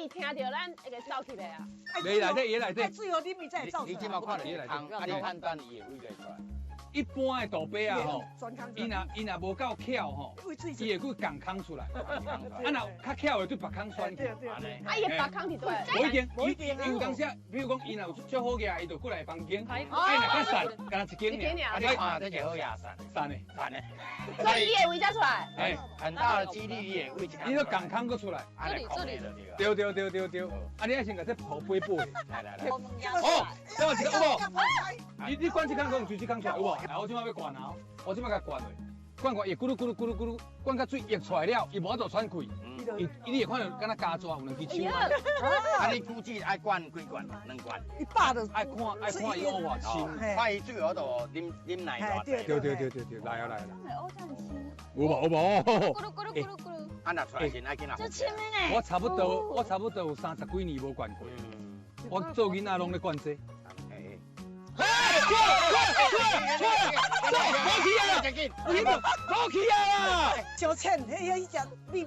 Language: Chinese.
伊听到咱会个走起来啊。你内底，伊内底。最后你咪才会走出你即马看到是空，啊你判断伊的位在出来。一般的大伯啊吼，全空伊若无够巧吼，伊会去共空出来。啊，若较巧的对别空选去。啊，伊别空伫对。无一定，有当时，比如讲伊若有足好个，伊就过来房间。哎，若较散，干那一间尔。啊，你看这就好呀，散的。所以伊会位才出来。哎，很大的几率伊会位。你都共空过出来。对。啊，你爱先甲这抱背背。来。哦，这有一个有无？你关这空讲，随时空出来有无？来，我即摆要灌啊！我即摆甲灌落，灌伊咕噜咕噜，灌到水溢出来了，伊无法度喘气。你会看到敢若加抓有两支手啊！啊，你估计爱灌几罐？2罐。100就爱看伊往偌深，看伊最后度啉奶大。对，来啊！有无？咕噜咕噜。啊，若出来先爱紧啊。就亲的呢。我差不多有30几年无灌过，我做囡仔拢咧灌这。出去啊！走去啊！小倩，迄只蜜